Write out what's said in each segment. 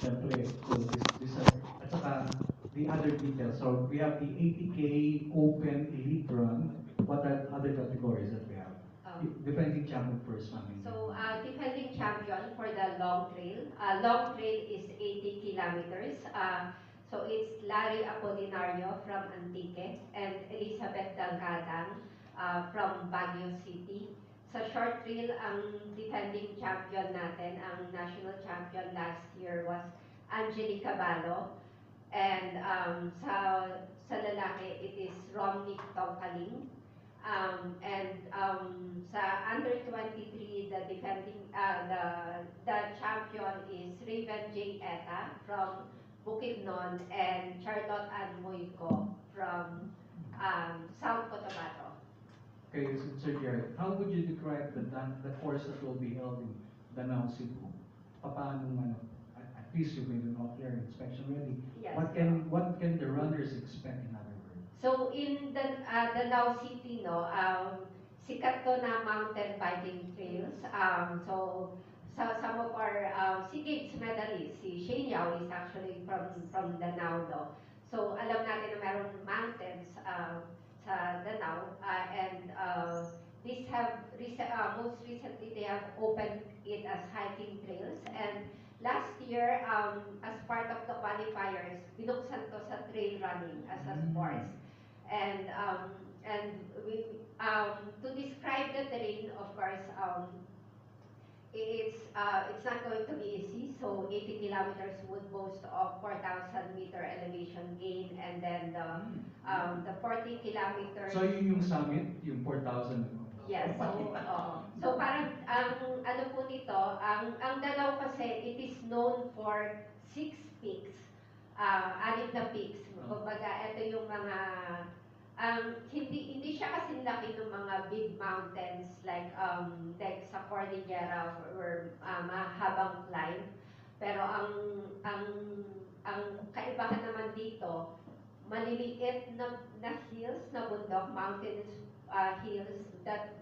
Siyempre, so this at saka the other details. So we have the 80K Open Elite Run. What are other categories that we have? Defending champion first, ma'am. So, defending champion for the long trail. Long trail is 80 kilometers. So it's Larry Apolinario from Antique and Elizabeth Dalgadang from Baguio City. Sa short trail, ang defending champion natin, ang national champion last year was Angelica Balo. And sa lalaki, it is Romnick Tongkaling. Sa under 23, the defending the champion is Raven J. Eta from Bukidnon and Charlotte Ann Moico from South Cotabato. Okay, so Sir Jared, how would you describe the course that will be held in Danao, Cebu? Paano at least you made an off-air inspection already. Yes. What can the runners expect, in other words? So in the Danao City, sikat to na mountain biking trails. So some of our SEA Games medalists, si Shane Yao is actually from Danao, no? So alam natin na meron mountains sa Danao, and these have most recently they have opened it as hiking trails, and last year as part of the qualifiers binuksan to sa trail running as a sports. And to describe the terrain, of course, it's not going to be easy. So 80 kilometers would boast of 4,000 meter elevation gain, and then the 40 kilometers. So yung summit, yung 4,000. Yes. So parang ano po nito, ang Danao kasi it is known for 6 peaks. 6 na peaks. Kumbaga, ito yung mga hindi siya kasi laki ng mga big mountains like sa Cordillera or mahabang climb. Pero ang kaibahan naman dito, maliliit na hills, na bundok, mountains, hills that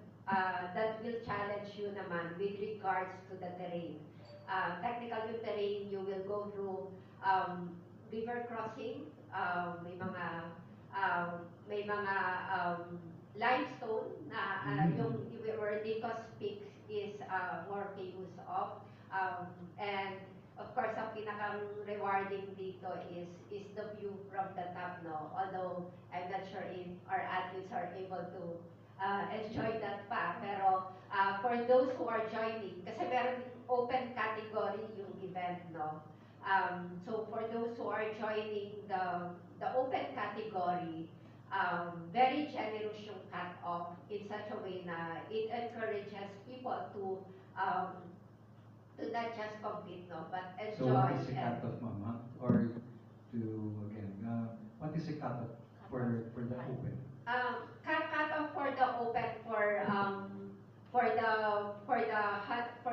will challenge you naman with regards to the terrain. Technical yung terrain, you will go through river crossing, may mga limestone na yung where Dicos Peak is more famous of, and of course ang pinakang rewarding dito is the view from the top, no? Although I'm not sure if our athletes are able to enjoy that pa, pero for those who are joining, kasi meron open category yung event, no? So for those who are joining the open category, very generous yung cut-off in such a way na it encourages people to not just compete, no, but enjoy. So what is the cut-off, Mama? Or to again, what is the cut-off for the open? Cut-off for the open for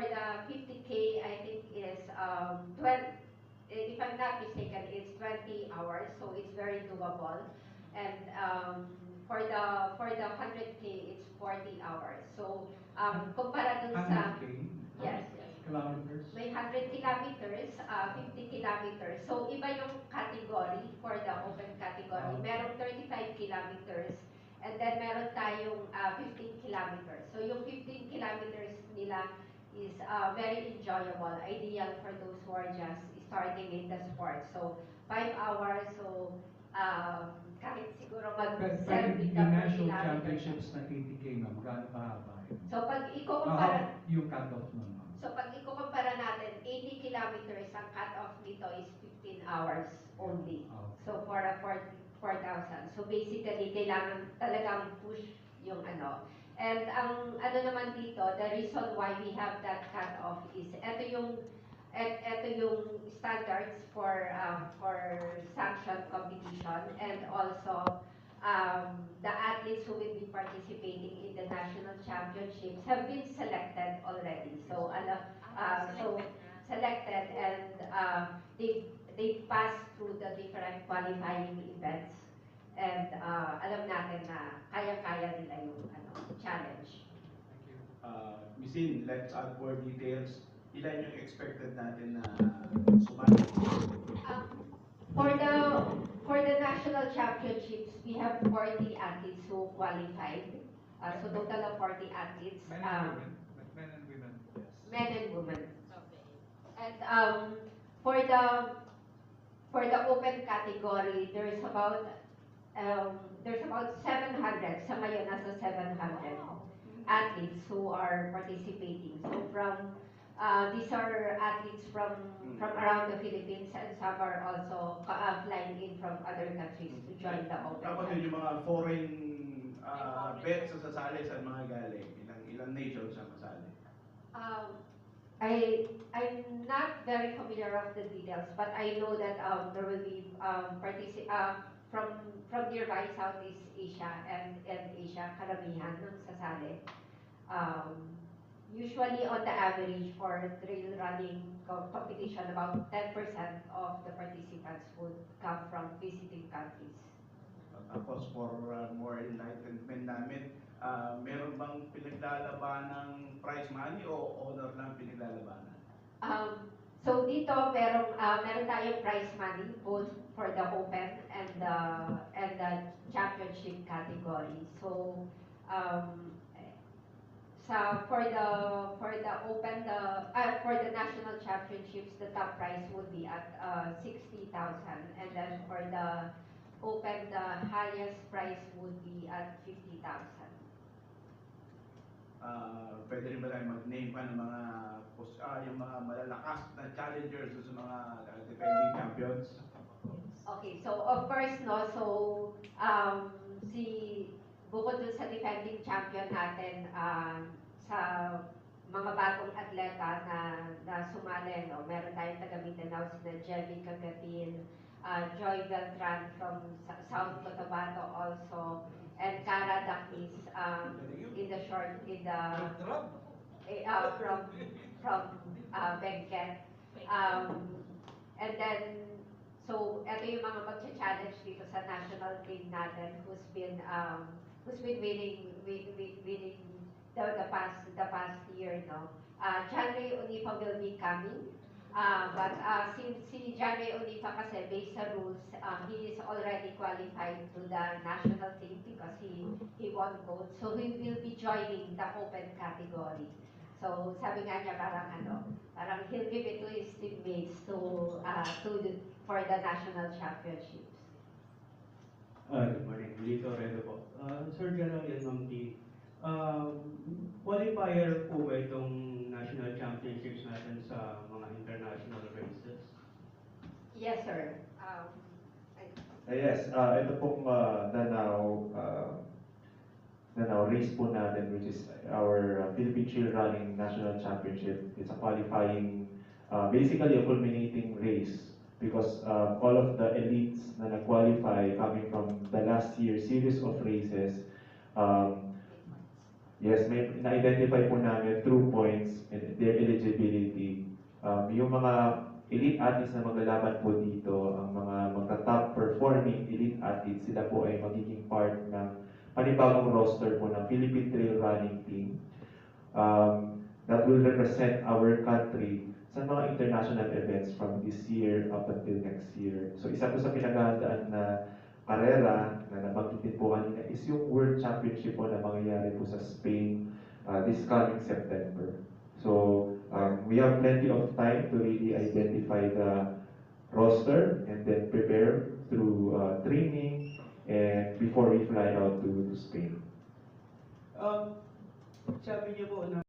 the 50K, I think is 20. If I'm not mistaken, it's 20 hours, so it's very doable. And for the 100K, it's 40 hours. So kumpara dun sa 100K? Yes. Kilometers? May 100 kilometers, 50 kilometers. So iba yung category for the open category. Merong 35 kilometers, and then meron tayong 15 kilometers. So yung 15 kilometers nila is very enjoyable, ideal for those who are just starting in the sport. So 5 hours, so kahit siguro mag-selfie Yung national championships na 80K, ma'am, gaano kahaba yun? So pag ikukumpara, yung cut-off nun, ma'am. so pag ikukumpara natin, 80 kilometers, ang cut-off nito is 15 hours only. So for a 4,000. So basically, kailangan talagang push yung ano. And ang ano naman dito, the reason why we have that cut-off is ito yung standards for sanctioned competition, and also the athletes who will be participating in the national championships have been selected already. So selected, and they passed through the different qualifying events, and alam natin na kaya-kaya nila yung challenge. Thank you. Miss In, let's add more details. Ilan yung expected natin na sumali national championships, we have 40 athletes who qualified. So total of 40 athletes. Men and women. Men and women. Yes. Men and women. Okay. And for the open category, there's about 700. Sa ngayon nasa 700 athletes who are participating. So these are athletes from around the Philippines, and some are also flying in from other countries to join the open. Tapos yun yung mga foreign bets sa sasali sa mga galing. Ilang nations ang masali. I'm not very familiar of the details, but I know that there will be from nearby Southeast Asia and Asia, karamihan ng sasali. Usually on the average for trail running competition, about 10% of the participants would come from visiting countries. Tapos for more enlightenment namin, meron bang pinaglalaban ng prize money o honor lang pinaglalabanan? So dito meron tayong prize money both for the open and the championship category. So for the open for the national championships, the top prize would be at 60,000, and then for the open, the highest prize would be at 50,000. Pwede rin ba tayo mag-name pa ng mga yung mga malalakas na challengers sa mga defending champions? Okay, so of course, no, so bukod dun sa defending champion natin, sa mga bagong atleta na sumali, no, meron tayong taga Mindanao, sina Jemmy Cagatin, Joy Beltran from South Cotabato also, and Cara Dakis from Benguet. And then, so ito yung mga magcha-challenge dito sa national team natin who's been winning the past year, no. John Ray Onifa will be coming. But since si John Ray Onifa kasi based sa rules, he is already qualified to the national team because he won gold. So he will be joining the open category. So sabi nga niya parang he'll give it to his teammates for the national championships. Good morning. Lito Redo po. Sir General Yanmangki, qualifier po ba itong national championships natin sa mga international races? Yes, sir. Yes, ito pong Danao race po natin, which is our Philippine Trail Running National Championship. It's a qualifying, basically a culminating race because all of the elites na nag-qualify coming from the last year series of races, yes, may na-identify po namin through points and their eligibility. Yung mga elite athletes na maglalaban po dito, ang mga top performing elite athletes, sila po ay magiging part ng panibagong roster po ng Philippine Trail Running Team that will represent our country sa mga international events from this year up until next year. So isa po sa pinaghahandaan na karera na nabanggit din po kanina is yung World Championship po na mangyayari po sa Spain this coming September. So we have plenty of time to really identify the roster and then prepare through training and before we fly out to Spain. Sabi niyo po na